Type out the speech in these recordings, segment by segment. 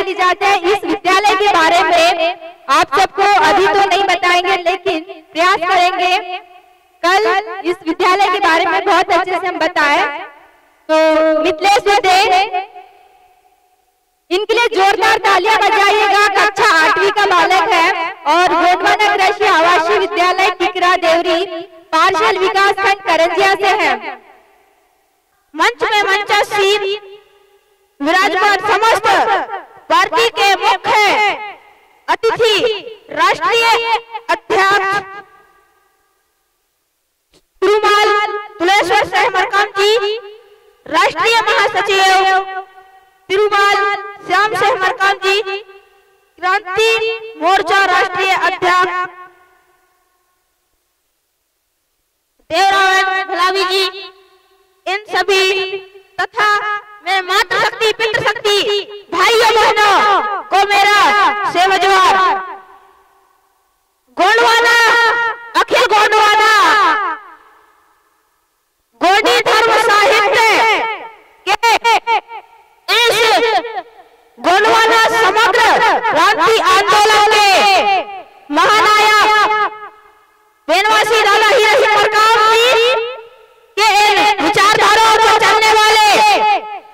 चली जाते हैं इस विद्यालय के बारे में। आप सबको अभी तो नहीं बताएंगे, लेकिन प्रयास करेंगे कल इस विद्यालय के बारे में बहुत अच्छे से हम बताएं। तो मिथिलेश विद्या, इनके लिए जोरदार तालियां बजाइएगा। कक्षा 8वीं का बालक है और गोंडवाना कृषि आवासीय विद्यालय टिकरा देवरी पार्षद विकास खंड करंजिया से है। मंच में मंचासीन विराजमान समस्त पार्टी के मुख्य अतिथि राष्ट्रीय अध्यक्ष तिरुमाल तुलेश्वर सहमरकाम जी, राष्ट्रीय महासचिव तिरुमाल श्याम सहमरकाम जी, क्रांति मोर्चा राष्ट्रीय अध्यक्ष देवराज भलावी जी, इन सभी तथा मेरे मातृशक्ति पितृशक्ति भाइयों बहनों को मेरा सेवजवार। गोंडवाना, अखिल गोंडवाना गोंडी धर्म साहित्य के इस गोंडवाना समग्र क्रांति आंदोलन के महानायक बेनवासी दादा हीरा सिंह मरकाम जी के इन विचारधाराओं को चलने वाले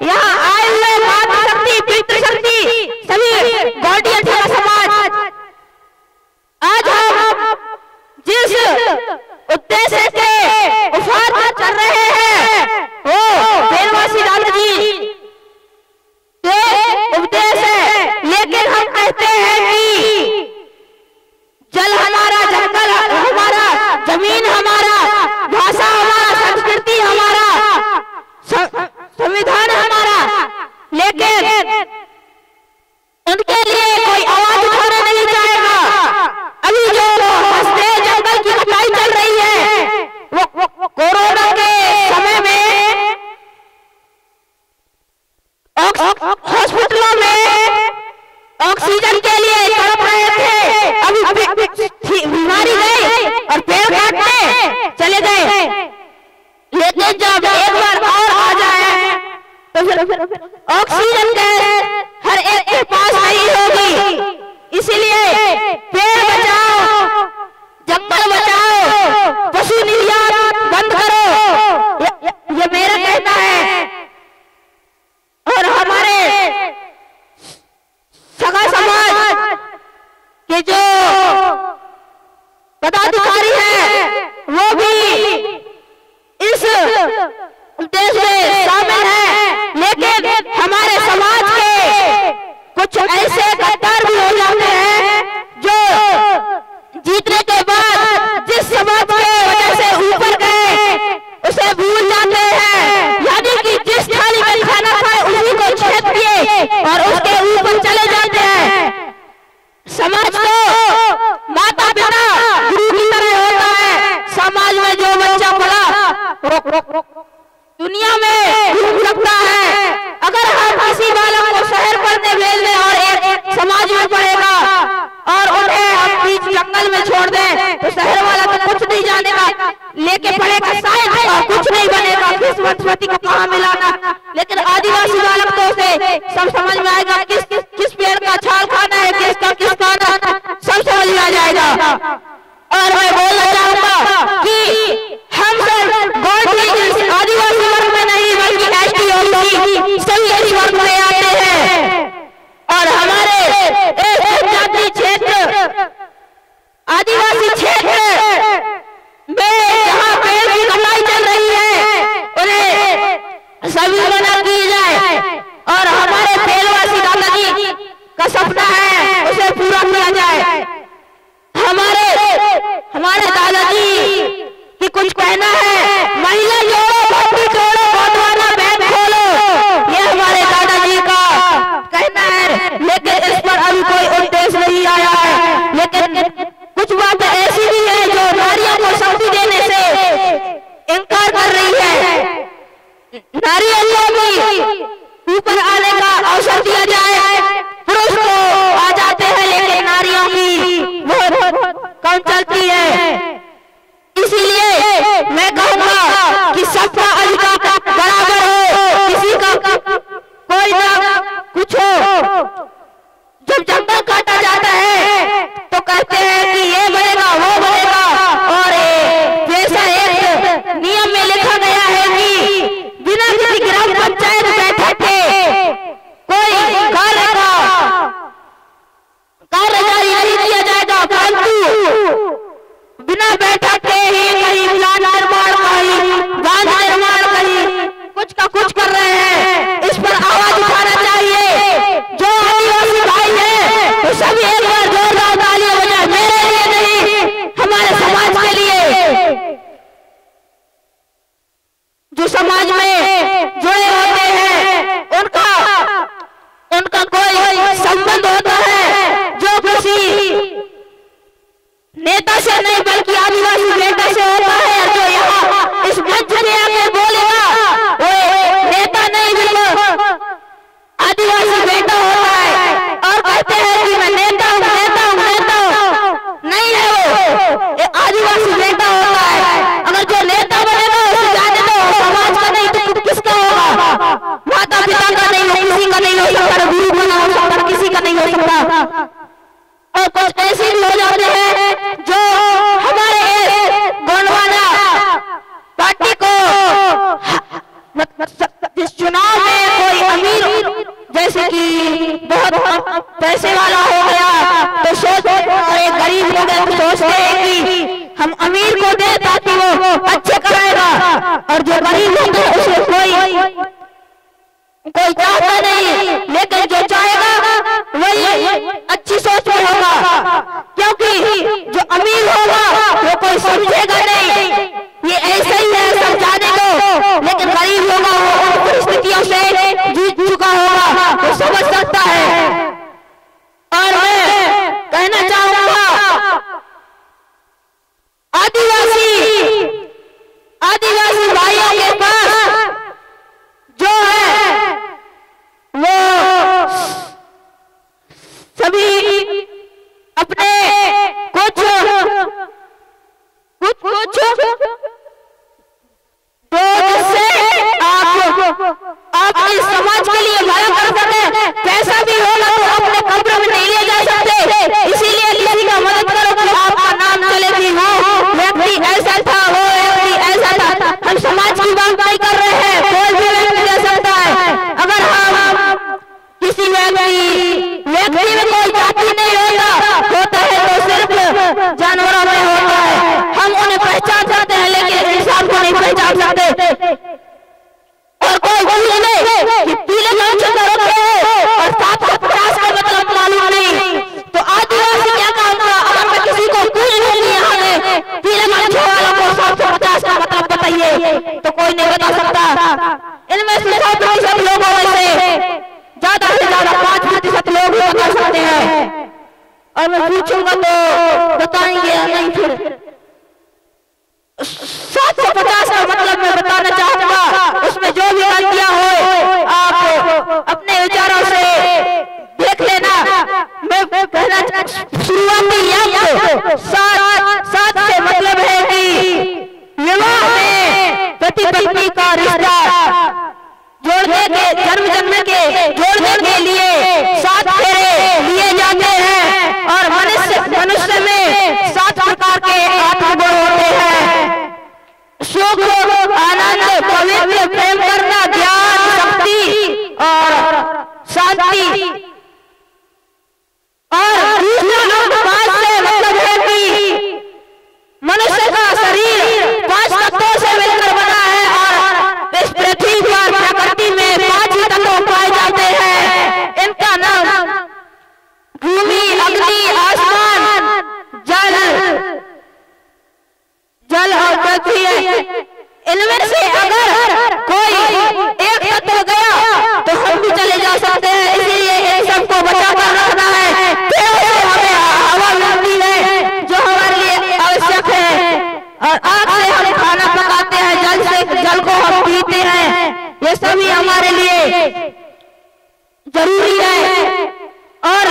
यहाँ आए हुए मातृशक्ति पितृशक्ति सभी गौड़ियन समाज, आज हम जिस उद्देश्य के उपहार पर चल रहे हैं वो बेनवासी दादा जी के उपदेश है। लेकिन हम कहते हैं कि जल हमारा, जंगल हमारा, जमीन हमारा, भाषा हमारा, संस्कृति हमारा, संविधान हमारा, लेकिन उनके लिए कोई आवाज उठाना नहीं चाहेगा। अभी जो हंसते जंगल की कटाई चल रही है वो कोरोना के समय में हॉस्पिटलों में ऑक्सीजन के लिए तड़प रहे थे, अभी बीमारी गई और पेड़ काटने चले गए। लेकिन जब एक बार और आ जाए तो फिर ऑक्सीजन गैस हर एक के पास नहीं होगी। इसलिए पेड़ बचाओ, जंगल बचाओ, पशु निर्यात बंद करो, ये मेरा कहना है। और हमारे सगा समाज के जो पदाधिकारी हैं वो भी इस उद्देश्य में शामिल हैं। लेकिन हमारे समाज के कुछ ऐसे गद्दार भी हो जाते हैं जो जीतने के बाद जिस समाज के वजह से ऊपर गए उसे भूल जाते हैं, यानी कि जिस थाली में खाना खाए उसी को छेद दिए और उसके ऊपर चले जाते हैं। समाज को माता पिता गुरु की तरह होता है। समाज में जो बच्चा पड़ा दुनिया में घूम सकता है। अगर हम किसी बालक को शहर पढ़ने भेज दें और एक समाज में पढ़ेगा और उन्हें हम बीच जंगल में छोड़ दें तो शहर वाला तो कुछ नहीं जानेगा, लेके पढ़ेगा साइंस और कुछ नहीं बनेगा, किस वनस्पति को कहाँ मिलाना। लेकिन आदिवासी बालक तो उसे सब समझ में आएगा, किस पेड़ का छाल खाना है, किस खाना, सब समझ में आ जाएगा। और मैं बोलना चाहूंगा कि हम सब गोंडी आदिवासी वर्ग में नहीं बल्कि एसटी ओबीसी सभी इस वर्ग में आते हैं। और हमारे जनजाति क्षेत्र, आदिवासी क्षेत्र में जहाँ पेड़ की कटाई चल रही है उन्हें सभी मना की जाए और हमारे पेड़वासी दादाजी का सपना है उसे पूरा किया जाए। हमारे दादाजी की कुछ कहना है, महिला जोड़ो, भट्टी जोड़ो, गोंडवाना बैंक खोलो, ये हमारे दादाजी का कहना है। लेकिन इस पर अभी कोई उद्देश्य नहीं आया है। लेकिन कुछ बातें ऐसी भी है जो नारियों को शक्ति देने से इनकार कर रही है। नारियों को भी ऊपर आने का अवसर दिया जाए। पुरुष तो आ जाते हैं लेकिन नारियों की बहुत कम चलती है। इसीलिए मैं कहूँगा कि सबका अधिकार बराबर हो, किसी का कोई ना कुछ हो, नेता से नहीं बल्कि आदिवासी बेटा से होता है। जो यहाँ इस मंच पे आके बोलेगा वो नेता नहीं बिल्कुल आदिवासी बेटा होता है। और कहते हैं कि मैं नेता हूँ नेता हूँ नेता हूँ, नहीं है वो आदिवासी बेटा होता है। अगर जो नेता बनेगा उसे जाने दो, समाज का नहीं तो किसका होगा? माता पिता का नहीं हो, किसी का नहीं हो सकता, गुरु का नहीं हो सकता, किसी का नहीं हो सकता। और कुछ ऐसे भी हो जाते हैं जो हमारे गोंडवाना पार्टी को इस चुनाव में कोई अमीर जैसे कि बहुत पैसे वाला हो गया तो सोचते, और एक गरीब हो गया तो सोचते हैं कि हम अमीर को दे ताकि वो अच्छे कराएगा, और जो गरीब होता है उसे कोई चाहता नहीं। लेकिन जो चाहेगा वही अच्छी सोच में होगा, क्योंकि जो अमीर होगा वो कोई समझेगा नहीं, ये ऐसा ही है समझाने को। लेकिन गरीब होगा वो उन परिस्थितियों से जूझ चुका होगा, वो समझ सकता है। और मैं कहना चाहूंगा आदिवासी भाइयों के पास जो है वो सभी अपने कुछ से आप इस समाज के लिए भला कर सकते। पैसा भी होगा तो अपने कब्र में नहीं ले जा सकते, इसीलिए किसी का मदद करो कि आपका नाम चले कि वो व्यक्ति ऐसा था, वो व्यक्ति ऐसा था। हम समाज की बात नहीं कर रहे हैं, कोई भी व्यक्ति दे सकता है। अगर हम किसी व्यक्ति में कोई जाति नहीं होता है तो सिर्फ जानवरों में होता है। हम उन्हें पहचान सकते हैं लेकिन इंसान को नहीं पहचान सकते। और कोई बोले कि पीले कांच का होते हैं और 750 का मतलब मालूम नहीं, तो आदिवासी क्या काम था? अगर मैं किसी को कुछ नहीं आने पीले कांच वालों को 750 का मतलब बताइए तो कोई नहीं बता सकता। इनमें से 100% लोगों में से ज्यादा से ज्यादा 5% लोग ही बता सकते हैं। और मैं पूछूंगा तो बताएंगे या नहीं? फिर 750 का मतलब मैं बताना चाहूंगा, उसमें जो भी गलतियां हो आप अपने विचारों से देख लेना। मैं कहना शुरुआती साथ से मतलब है कि विवाह में पति पत्नी का रिश्ता जोड़ने के जन्म के जोड़ने के लिए 7 फेरे लिए जाते हैं। और मनुष्य में 7 प्रकार के आत्मगुण होते हैं: सुख, आनंद, पवित्र, प्रेम करना, ज्ञान, शक्ति और शांति। और दूसरा 5 से मतलब है कि मनुष्य का शरीर 5 तत्वों से मिलकर बना है, और इस पृथ्वी पर प्रकृति में 5 ही तत्व पाए जाते हैं। इनका नाम भूमि, अग्नि, आसमान, जल और पृथ्वी है। इनमें से अगर कोई एक तत्व गया तो हम भी चले जा सकते हैं, इसीलिए इन सबको बचा कर रखना है। हमें हवा मिलती है जो हमारे लिए आवश्यक है, और आग से हम खाना पकाते हैं, जल को हम पीते हैं, ये सभी हमारे लिए जरूरी है। और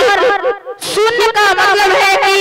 शून्य का मतलब है कि